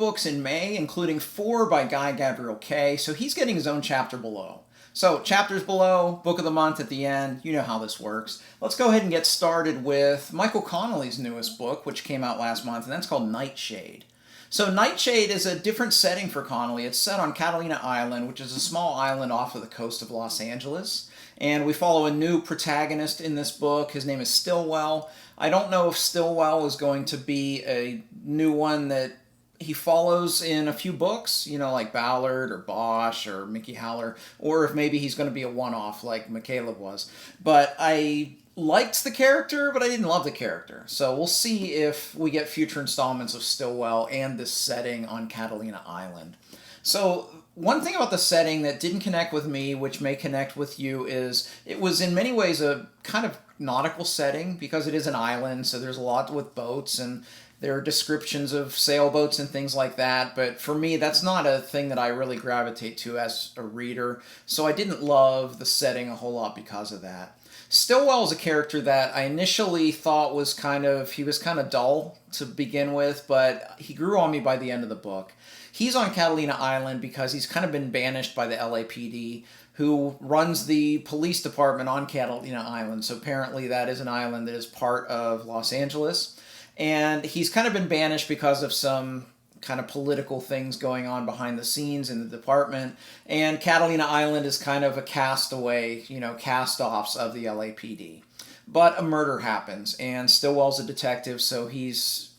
books in May, including 4 by Guy Gavriel Kay, so he's getting his own chapter below. So, chapters below, book of the month at the end, you know how this works. Let's go ahead and get started with Michael Connelly's newest book, which came out last month, and that's called Nightshade. So Nightshade is a different setting for Connelly. It's set on Catalina Island, which is a small island off of the coast of Los Angeles. And we follow a new protagonist in this book. His name is Stillwell. I don't know if Stillwell is going to be a new one that he follows in a few books, you know, like Ballard or Bosch or Mickey Haller, or if maybe he's going to be a one-off like McCaleb was. But I liked the character, but I didn't love the character. So we'll see if we get future installments of Stillwell and this setting on Catalina Island. So one thing about the setting that didn't connect with me, which may connect with you, is it was in many ways a kind of nautical setting because it is an island, so there's a lot with boats and there are descriptions of sailboats and things like that, but for me, that's not a thing that I really gravitate to as a reader, so I didn't love the setting a whole lot because of that. Stillwell is a character that I initially thought was kind of dull to begin with, but he grew on me by the end of the book. He's on Catalina Island because he's kind of been banished by the LAPD, who runs the police department on Catalina Island. So apparently that is an island that is part of Los Angeles. And he's kind of been banished because of some kind of political things going on behind the scenes in the department. And Catalina Island is kind of a castaway, cast-offs of the LAPD. But a murder happens, and Stillwell's a detective, so he's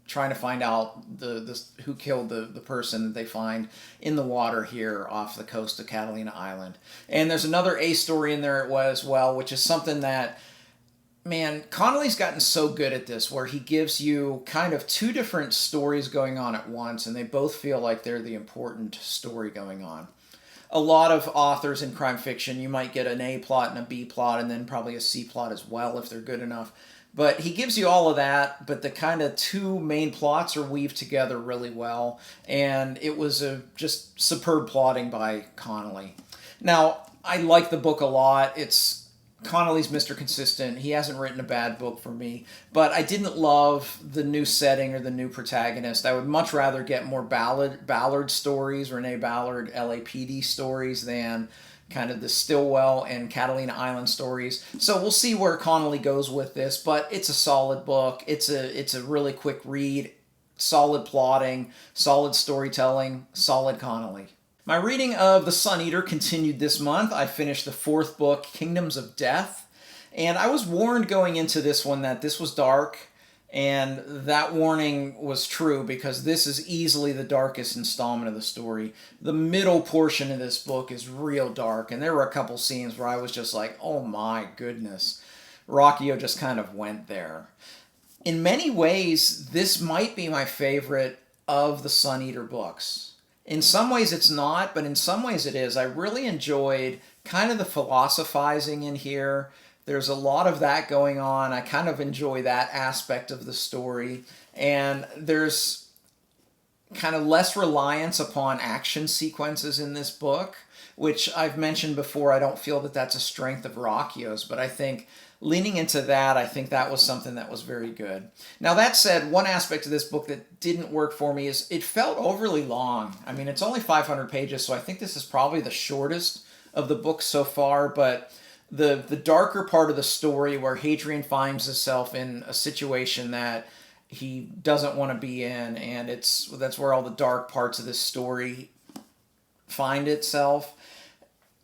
trying to find out who killed the person that they find in the water here off the coast of Catalina Island. And there's another A story in there as well, which is something that, man, Connelly's gotten so good at this, where he gives you kind of 2 different stories going on at once, and they both feel like they're the important story going on. A lot of authors in crime fiction, you might get an A plot and a B plot, and then probably a C plot as well if they're good enough. But he gives you all of that, but the kind of 2 main plots are weaved together really well, and it was just superb plotting by Connelly. Now, I like the book a lot. Connelly's Mr. Consistent. He hasn't written a bad book for me, but I didn't love the new setting or the new protagonist. I would much rather get more Ballard stories, Renee Ballard LAPD stories, than kind of the Stillwell and Catalina Island stories. So we'll see where Connelly goes with this, but it's a solid book. It's a really quick read, solid plotting, solid storytelling, solid Connelly. My reading of The Sun Eater continued this month. I finished the 4th book, Kingdoms of Death, and I was warned going into this one that this was dark, and that warning was true because this is easily the darkest installment of the story. The middle portion of this book is real dark, and there were a couple scenes where I was just like, oh my goodness. Ruocchio just kind of went there. In many ways, this might be my favorite of the Sun Eater books. In some ways it's not, but in some ways it is. I really enjoyed kind of the philosophizing in here. There's a lot of that going on. I kind of enjoy that aspect of the story. And there's kind of less reliance upon action sequences in this book, which I've mentioned before. I don't feel that that's a strength of Ruocchio's, but I think leaning into that, I think that was something that was very good. Now, that said, one aspect of this book that didn't work for me is it felt overly long. I mean, it's only 500 pages, so I think this is probably the shortest of the books so far, but the darker part of the story where Hadrian finds himself in a situation that he doesn't want to be in, and that's where all the dark parts of this story find itself.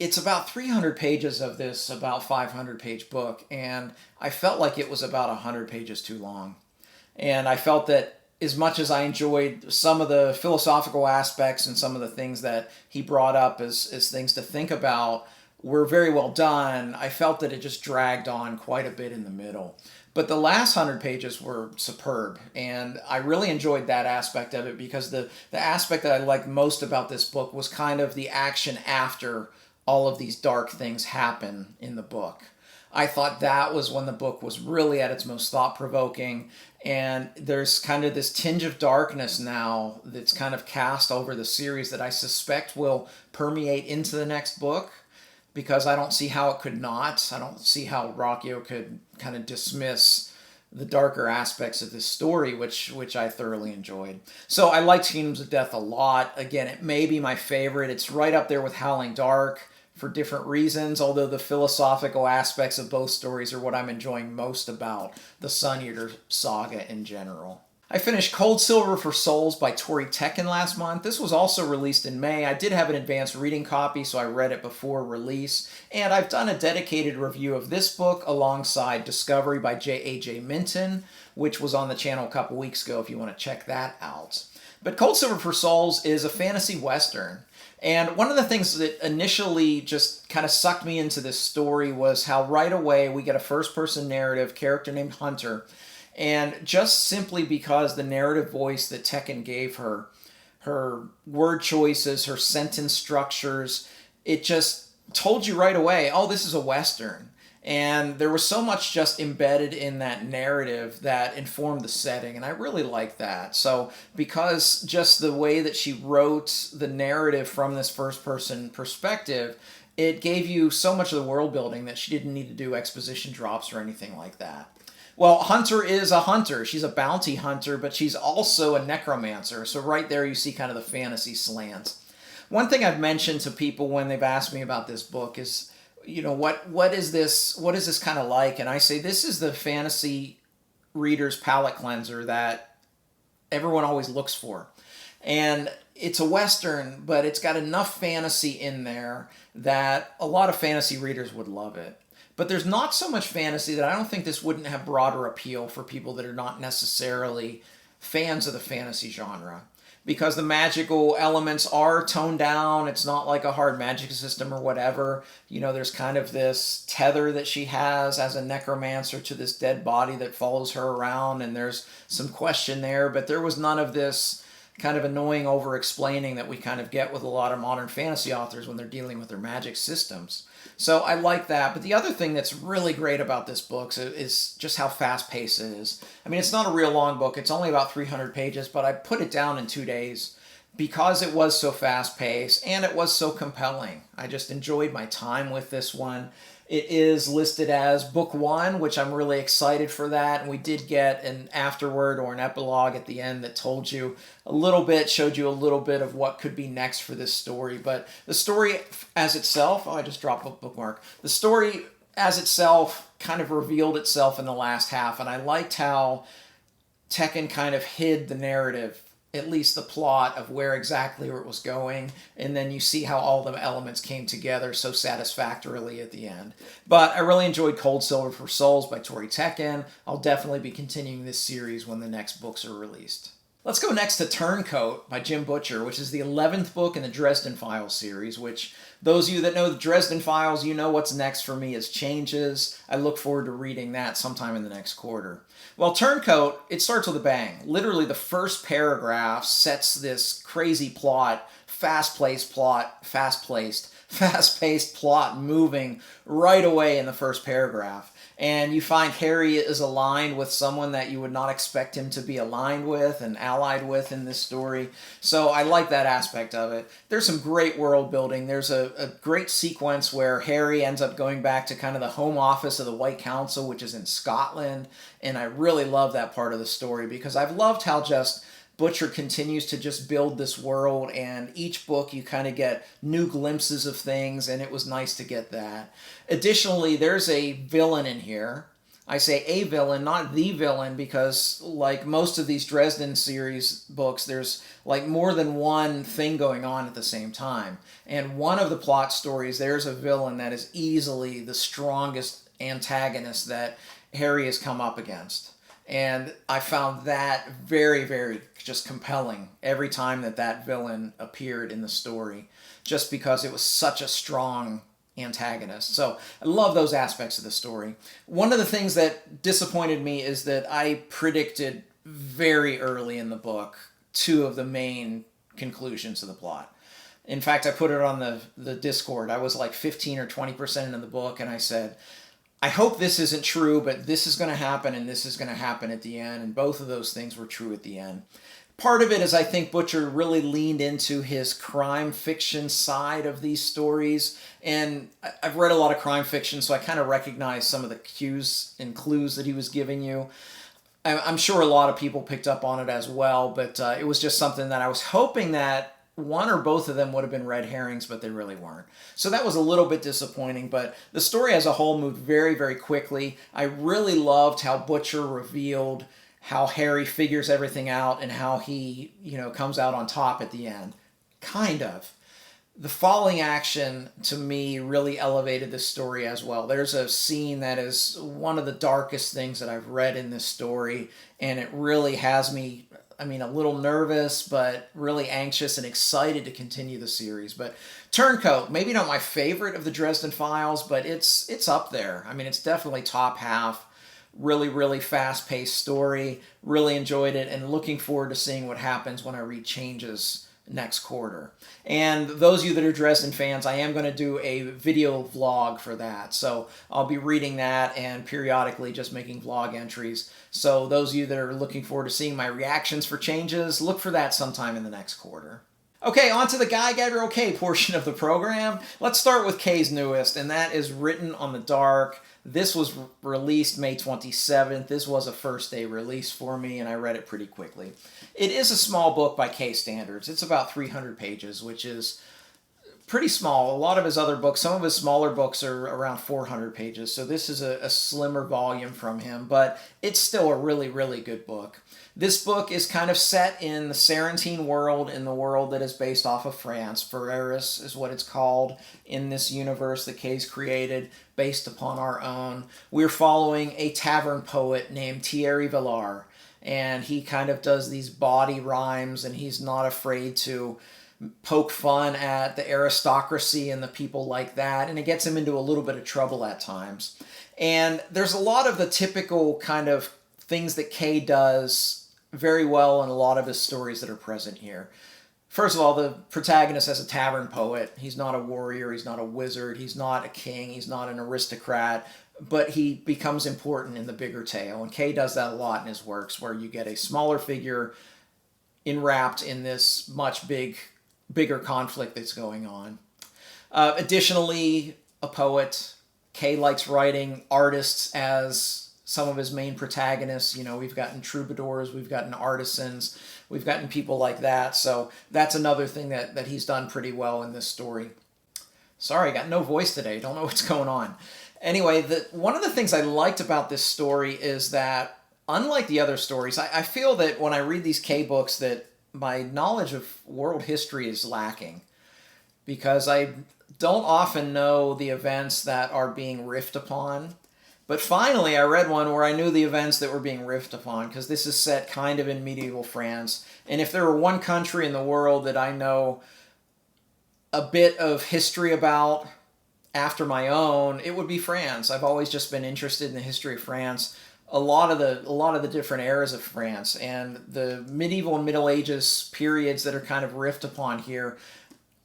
It's about 300 pages of this about 500-page book, and I felt like it was about 100 pages too long. And I felt that as much as I enjoyed some of the philosophical aspects and some of the things that he brought up as things to think about were very well done, I felt that it just dragged on quite a bit in the middle. But the last 100 pages were superb, and I really enjoyed that aspect of it because the aspect that I liked most about this book was kind of the action after all of these dark things happen in the book. I thought that was when the book was really at its most thought-provoking, and there's kind of this tinge of darkness now that's kind of cast over the series that I suspect will permeate into the next book, because I don't see how it could not. I don't see how Ruocchio could kind of dismiss the darker aspects of this story, which I thoroughly enjoyed. So I liked Kingdoms of Death a lot. Again, it may be my favorite. It's right up there with Howling Dark for different reasons, although the philosophical aspects of both stories are what I'm enjoying most about the Sun Eater saga in general. I finished Cold Silver for Souls by Tori Tecken last month. This was also released in May. I did have an advanced reading copy, so I read it before release. And I've done a dedicated review of this book alongside Discovery by J.A.J. Minton, which was on the channel a couple weeks ago if you want to check that out. But Cold Silver for Souls is a fantasy western. And one of the things that initially just kind of sucked me into this story was how right away we get a first-person narrative character named Hunter. And just simply because the narrative voice that Tekken gave her, her word choices, her sentence structures, it just told you right away, oh, this is a Western. And there was so much just embedded in that narrative that informed the setting, and I really like that. So because just the way that she wrote the narrative from this first-person perspective, it gave you so much of the world building that she didn't need to do exposition drops or anything like that. Well, Hunter is a hunter. She's a bounty hunter, but she's also a necromancer. So right there you see kind of the fantasy slant. One thing I've mentioned to people when they've asked me about this book is, you know, what is this kind of like? And I say this is the fantasy reader's palate cleanser that everyone always looks for. And it's a Western, but it's got enough fantasy in there that a lot of fantasy readers would love it. But there's not so much fantasy that I don't think this wouldn't have broader appeal for people that are not necessarily fans of the fantasy genre. Because the magical elements are toned down. It's not like a hard magic system or whatever. You know, there's kind of this tether that she has as a necromancer to this dead body that follows her around. And there's some question there. But there was none of this kind of annoying over-explaining that we kind of get with a lot of modern fantasy authors when they're dealing with their magic systems. So I like that. But the other thing that's really great about this book is just how fast-paced it is. I mean, it's not a real long book. It's only about 300 pages, but I put it down in 2 days because it was so fast-paced and it was so compelling. I just enjoyed my time with this one. It is listed as book 1, which I'm really excited for that. And we did get an afterword or an epilogue at the end that told you a little bit, showed you a little bit of what could be next for this story. But the story as itself, I just dropped a bookmark. The story as itself kind of revealed itself in the last half. And I liked how Tekken kind of hid the narrative, at least the plot of where exactly it was going, and then you see how all the elements came together so satisfactorily at the end. But I really enjoyed Cold Silver for Souls by Tori Tecken. I'll definitely be continuing this series when the next books are released. Let's go next to Turncoat by Jim Butcher, which is the 11th book in the Dresden Files series, which those of you that know the Dresden Files, you know what's next for me is Changes. I look forward to reading that sometime in the next quarter. Well, Turncoat, it starts with a bang. Literally the first paragraph sets this crazy plot, fast-paced plot moving right away in the first paragraph. And you find Harry is aligned with someone that you would not expect him to be aligned with and allied with in this story. So I like that aspect of it. There's some great world building. There's a great sequence where Harry ends up going back to kind of the home office of the White Council, which is in Scotland. And I really love that part of the story because I've loved how just Butcher continues to just build this world, and each book you kind of get new glimpses of things, and it was nice to get that. Additionally, there's a villain in here. I say a villain, not the villain, because like most of these Dresden series books, there's like more than one thing going on at the same time. And one of the plot stories, there's a villain that is easily the strongest antagonist that Harry has come up against. And I found that very, very just compelling every time that villain appeared in the story, just because it was such a strong antagonist. So I love those aspects of the story. One of the things that disappointed me is that I predicted very early in the book 2 of the main conclusions of the plot. In fact, I put it on the Discord. I was like 15 or 20% into the book, and I said, I hope this isn't true, but this is going to happen and this is going to happen at the end. And both of those things were true at the end. Part of it is I think Butcher really leaned into his crime fiction side of these stories. And I've read a lot of crime fiction, so I kind of recognize some of the cues and clues that he was giving you. I'm sure a lot of people picked up on it as well, but it was just something that I was hoping that one or both of them would have been red herrings, but they really weren't. So that was a little bit disappointing, but the story as a whole moved very, very quickly. I really loved how Butcher revealed how Harry figures everything out and how he, comes out on top at the end. Kind of. The falling action, to me, really elevated the story as well. There's a scene that is one of the darkest things that I've read in this story, and it really has me, a little nervous, but really anxious and excited to continue the series. But Turncoat, maybe not my favorite of the Dresden Files, but it's up there. It's definitely top half. Really, really fast-paced story. Really enjoyed it, and looking forward to seeing what happens when I read changes next quarter. And those of you that are Dresden fans, I am going to do a video vlog for that. So I'll be reading that and periodically just making vlog entries. So those of you that are looking forward to seeing my reactions for changes, look for that sometime in the next quarter. Okay, on to the Guy Gavriel Kay portion of the program. Let's start with Kay's newest, and that is Written on the Dark. This was released May 27th. This was a first day release for me, and I read it pretty quickly. It is a small book by Kay standards. It's about 300 pages, which is pretty small. A lot of his other books, some of his smaller books are around 400 pages, so this is a slimmer volume from him, but it's still a really, really good book. This book is kind of set in the Sarantine world, in the world that is based off of France. Ferreris is what it's called in this universe that Kay's created, based upon our own. We're following a tavern poet named Thierry Villard, and he kind of does these bawdy rhymes, and he's not afraid to poke fun at the aristocracy and the people like that, and it gets him into a little bit of trouble at times. And there's a lot of the typical kind of things that Kay does very well in a lot of his stories that are present here. First of all, the protagonist as a tavern poet, he's not a warrior, he's not a wizard, he's not a king, he's not an aristocrat, but he becomes important in the bigger tale. And Kay does that a lot in his works, where you get a smaller figure enwrapped in this much bigger conflict that's going on. Additionally, a poet. Kay likes writing artists as some of his main protagonists. We've gotten troubadours, we've gotten artisans, we've gotten people like that. So that's another thing that he's done pretty well in this story. Sorry, I got no voice today. Don't know what's going on. Anyway, one of the things I liked about this story is that, unlike the other stories, I feel that when I read these Kay books that my knowledge of world history is lacking, because I don't often know the events that are being riffed upon. But finally, I read one where I knew the events that were being riffed upon, because this is set kind of in medieval France. And if there were one country in the world that I know a bit of history about after my own, it would be France. I've always just been interested in the history of France, a lot of the different eras of France, and the medieval and Middle Ages periods that are kind of riffed upon here.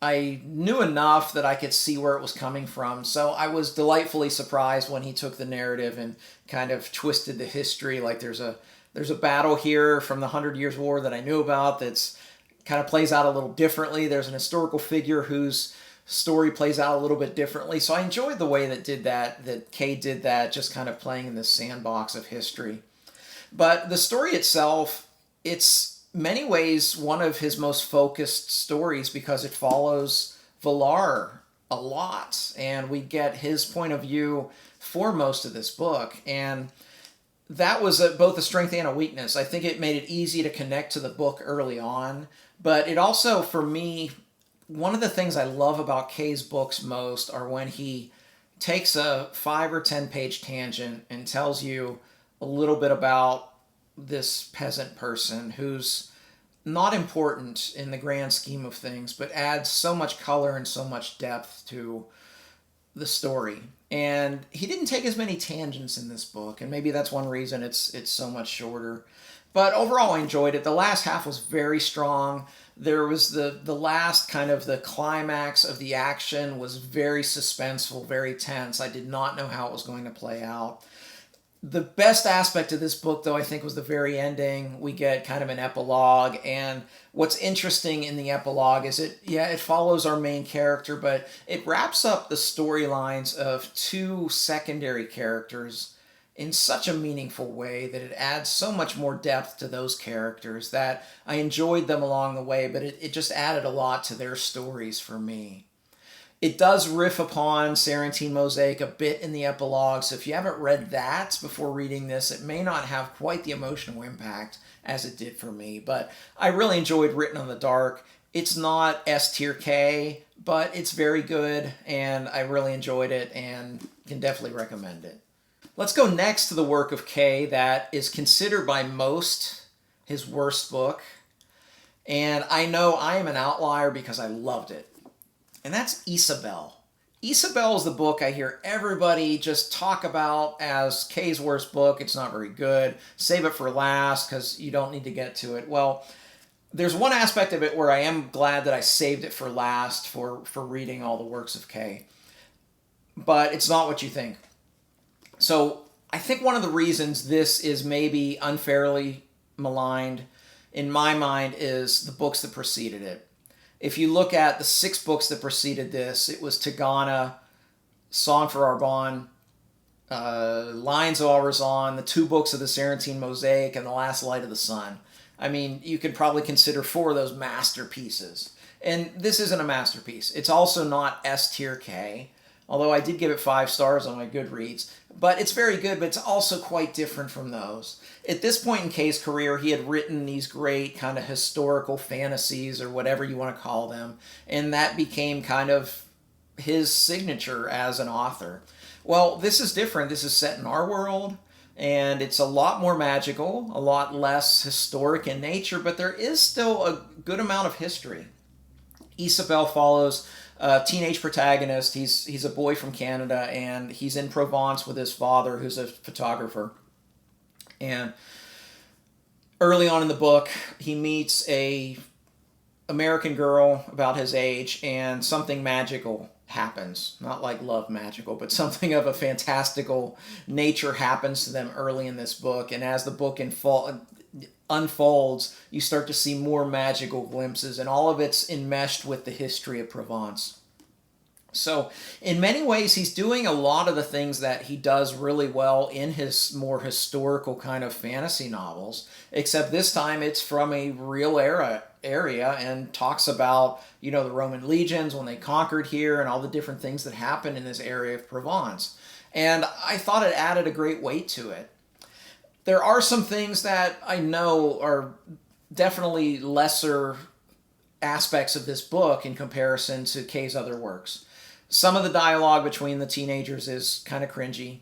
I knew enough that I could see where it was coming from, so I was delightfully surprised when he took the narrative and kind of twisted the history. Like there's a battle here from the 100 Years' War that I knew about that's kind of plays out a little differently. There's an historical figure whose story plays out a little bit differently. So I enjoyed the way that Kay did that, just kind of playing in this sandbox of history. But the story itself, it's many ways one of his most focused stories, because it follows Villard a lot, and we get his point of view for most of this book, and that was both a strength and a weakness. I think it made it easy to connect to the book early on, but it also, for me, one of the things I love about Kay's books most are when he takes a 5 or 10 page tangent and tells you a little bit about this peasant person who's not important in the grand scheme of things, but adds so much color and so much depth to the story. And he didn't take as many tangents in this book, and maybe that's one reason it's so much shorter. But overall, I enjoyed it. The last half was very strong. There was the last kind of the climax of the action was very suspenseful, very tense. I did not know how it was going to play out. The best aspect of this book, though, I think, was the very ending. We get kind of an epilogue, and what's interesting in the epilogue is it follows our main character, but it wraps up the storylines of two secondary characters in such a meaningful way that it adds so much more depth to those characters that I enjoyed them along the way, but it just added a lot to their stories for me. It does riff upon Sarantine Mosaic a bit in the epilogue, so if you haven't read that before reading this, it may not have quite the emotional impact as it did for me. But I really enjoyed Written on the Dark. It's not S tier K, but it's very good, and I really enjoyed it and can definitely recommend it. Let's go next to the work of Kay that is considered by most his worst book. And I know I am an outlier because I loved it. And that's Ysabel. Ysabel is the book I hear everybody just talk about as Kay's worst book. It's not very good. Save it for last because you don't need to get to it. Well, there's one aspect of it where I am glad that I saved it for last for reading all the works of Kay. But it's not what you think. So I think one of the reasons this is maybe unfairly maligned in my mind is the books that preceded it. If you look at the 6 books that preceded this, it was Tigana, Song for Arbonne, Lions of Aurazon, the 2 books of the Sarantine Mosaic, and The Last Light of the Sun. I mean, you could probably consider 4 of those masterpieces. And this isn't a masterpiece. It's also not S tier K, although I did give it 5 stars on my Goodreads. But it's very good, but it's also quite different from those. At this point in Kay's career, he had written these great kind of historical fantasies, or whatever you want to call them, and that became kind of his signature as an author. Well, this is different. This is set in our world, and it's a lot more magical, a lot less historic in nature, but there is still a good amount of history. Ysabel follows a teenage protagonist. He's a boy from Canada, and he's in Provence with his father, who's a photographer. And early on in the book, he meets a American girl about his age, and something magical happens. Not like love magical, but something of a fantastical nature happens to them early in this book. And as the book unfolds, you start to see more magical glimpses, and all of it's enmeshed with the history of Provence. So in many ways, he's doing a lot of the things that he does really well in his more historical kind of fantasy novels, except this time it's from a real area and talks about, the Roman legions when they conquered here and all the different things that happened in this area of Provence. And I thought it added a great weight to it. There are some things that I know are definitely lesser aspects of this book in comparison to Kay's other works. Some of the dialogue between the teenagers is kind of cringy.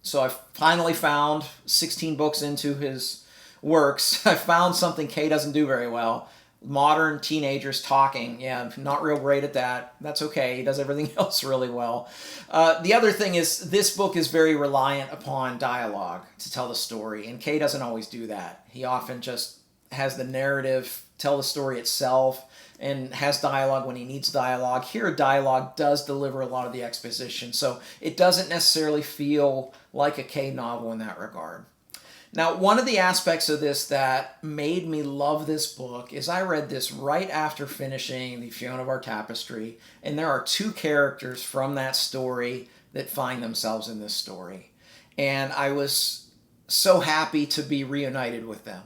So I finally found, 16 books into his works, I found something Kay doesn't do very well. Modern teenagers talking. Yeah, not real great at that. That's okay. He does everything else really well. The other thing is this book is very reliant upon dialogue to tell the story, and Kay doesn't always do that. He often just has the narrative tell the story itself and has dialogue when he needs dialogue. Here, dialogue does deliver a lot of the exposition, so it doesn't necessarily feel like a Kay novel in that regard. Now, one of the aspects of this that made me love this book is I read this right after finishing the Fiona of Our Tapestry, and there are 2 characters from that story that find themselves in this story. And I was so happy to be reunited with them.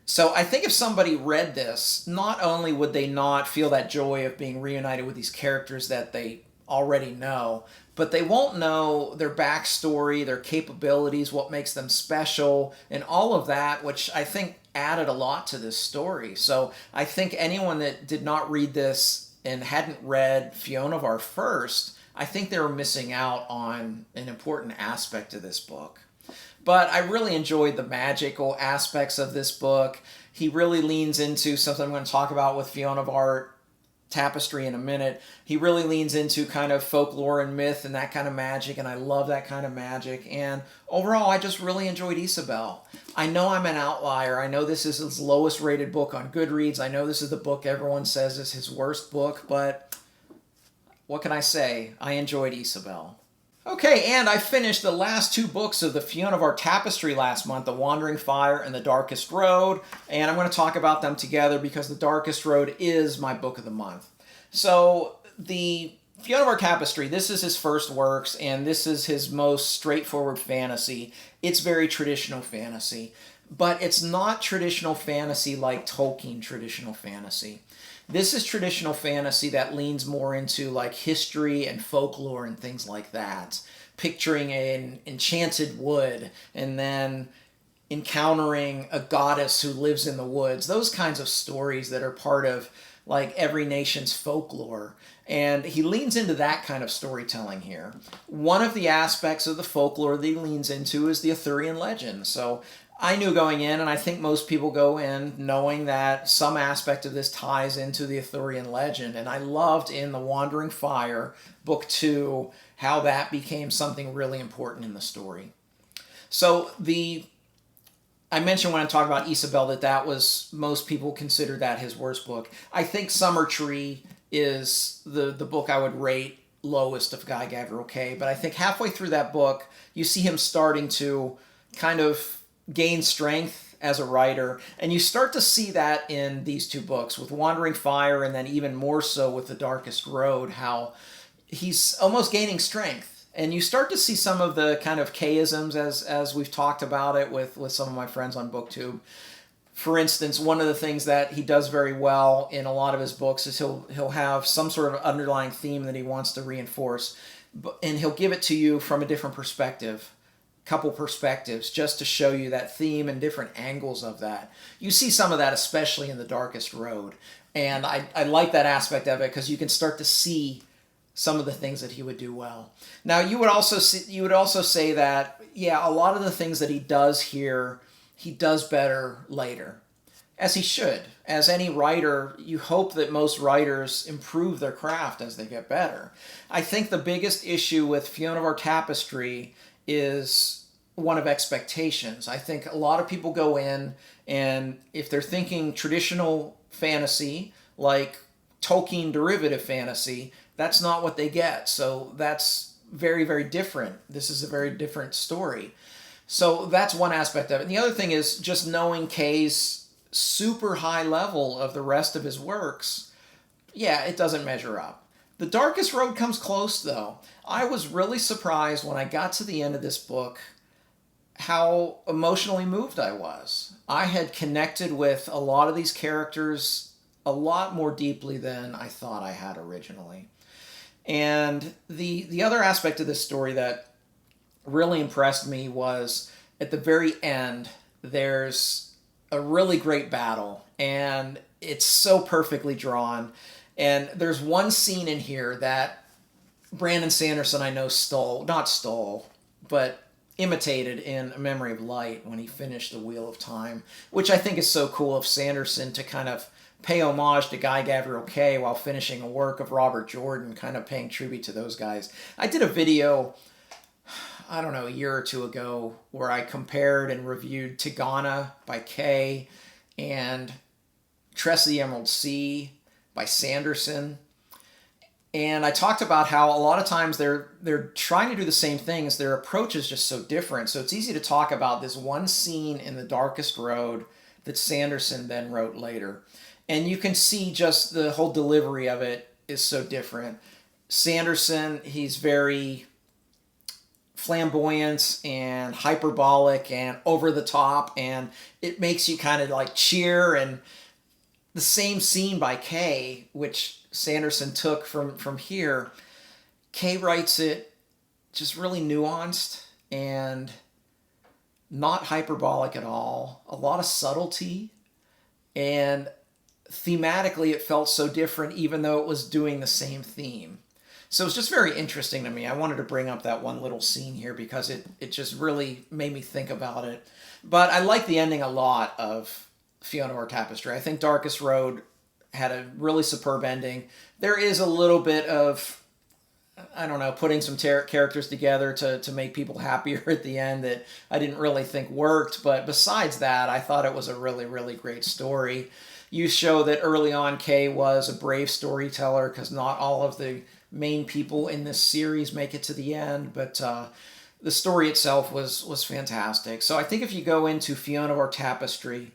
So I think if somebody read this, not only would they not feel that joy of being reunited with these characters that they already know, but they won't know their backstory, their capabilities, what makes them special, and all of that, which I think added a lot to this story. So I think anyone that did not read this and hadn't read Fiona of Our first, I think they were missing out on an important aspect of this book. But I really enjoyed the magical aspects of this book. He really leans into something I'm going to talk about with Fiona of Our Tapestry in a minute. He really leans into kind of folklore and myth and that kind of magic, and I love that kind of magic. And overall, I just really enjoyed Ysabel. I know I'm an outlier. I know this is his lowest rated book on Goodreads. I know this is the book everyone says is his worst book, but what can I say? I enjoyed Ysabel. Okay, and I finished the last 2 books of the Fiona of Our Tapestry last month, The Wandering Fire and The Darkest Road, and I'm going to talk about them together because The Darkest Road is my book of the month. So the Fiona of Our Tapestry, this is his first works, and this is his most straightforward fantasy. It's very traditional fantasy, but it's not traditional fantasy like Tolkien traditional fantasy. This is traditional fantasy that leans more into like history and folklore and things like that. Picturing an enchanted wood and then encountering a goddess who lives in the woods. Those kinds of stories that are part of like every nation's folklore. And he leans into that kind of storytelling here. One of the aspects of the folklore that he leans into is the Arthurian legend. So I knew going in, and I think most people go in knowing that some aspect of this ties into the Arthurian legend. And I loved in The Wandering Fire, Book 2, how that became something really important in the story. So I mentioned when I talked about Ysabel that was, most people consider that his worst book. I think Summer Tree is the book I would rate lowest of Guy Gavriel Kay. But I think halfway through that book, you see him starting to kind of gain strength as a writer. And you start to see that in these two books, with Wandering Fire and then even more so with The Darkest Road, how he's almost gaining strength. And you start to see some of the kind of Kayisms as we've talked about it with some of my friends on BookTube. For instance, one of the things that he does very well in a lot of his books is he'll have some sort of underlying theme that he wants to reinforce, and he'll give it to you from a different perspective, couple perspectives, just to show you that theme and different angles of that. You see some of that especially in The Darkest Road, and I like that aspect of it because you can start to see some of the things that he would do well. Now you would also say that, yeah, a lot of the things that he does here, he does better later, as he should. As any writer, you hope that most writers improve their craft as they get better. I think the biggest issue with Fiona of Our Tapestry is one of expectations. I think a lot of people go in, and if they're thinking traditional fantasy, like Tolkien derivative fantasy, that's not what they get. So that's very, very different. This is a very different story. So that's one aspect of it. And the other thing is just knowing Kay's super high level of the rest of his works. Yeah, it doesn't measure up. The Darkest Road comes close, though. I was really surprised when I got to the end of this book how emotionally moved I was. I had connected with a lot of these characters a lot more deeply than I thought I had originally. And the other aspect of this story that really impressed me was at the very end, there's a really great battle, and it's so perfectly drawn. And there's one scene in here that Brandon Sanderson, I know, but imitated in A Memory of Light when he finished The Wheel of Time, which I think is so cool of Sanderson to kind of pay homage to Guy Gavriel Kay while finishing a work of Robert Jordan, kind of paying tribute to those guys. I did a video, I don't know, a year or two ago, where I compared and reviewed Tigana by Kay and Tress of the Emerald Sea by Sanderson. And I talked about how a lot of times they're trying to do the same things. Their approach is just so different. So it's easy to talk about this one scene in The Darkest Road that Sanderson then wrote later. And you can see just the whole delivery of it is so different. Sanderson, he's very flamboyant and hyperbolic and over the top, and it makes you kind of like cheer. And the same scene by Kay, which Sanderson took from here, Kay writes it just really nuanced and not hyperbolic at all. A lot of subtlety, and thematically it felt so different even though it was doing the same theme. So it's just very interesting to me. I wanted to bring up that one little scene here because it just really made me think about it. But I like the ending a lot of Fiona of Our Tapestry. I think Darkest Road had a really superb ending. There is a little bit of, I don't know, putting some characters together to make people happier at the end that I didn't really think worked. But besides that, I thought it was a really, really great story. You show that early on Kay was a brave storyteller because not all of the main people in this series make it to the end, but the story itself was fantastic. So I think if you go into Fiona of Our Tapestry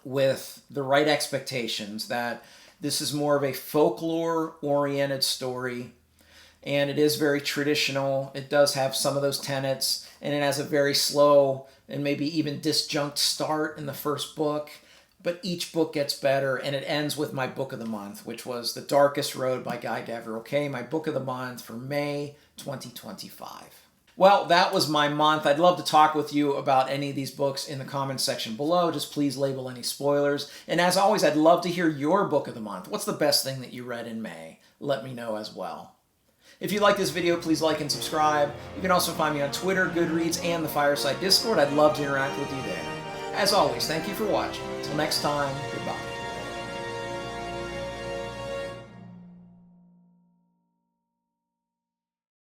with the right expectations, that this is more of a folklore-oriented story and it is very traditional. It does have some of those tenets, and it has a very slow and maybe even disjunct start in the first book. But each book gets better, and it ends with my book of the month, which was The Darkest Road by Guy Gavriel Kay, my book of the month for May 2025. Well, that was my month. I'd love to talk with you about any of these books in the comments section below. Just please label any spoilers. And as always, I'd love to hear your book of the month. What's the best thing that you read in May? Let me know as well. If you like this video, please like and subscribe. You can also find me on Twitter, Goodreads, and the Fireside Discord. I'd love to interact with you there. As always, thank you for watching. Until next time, goodbye.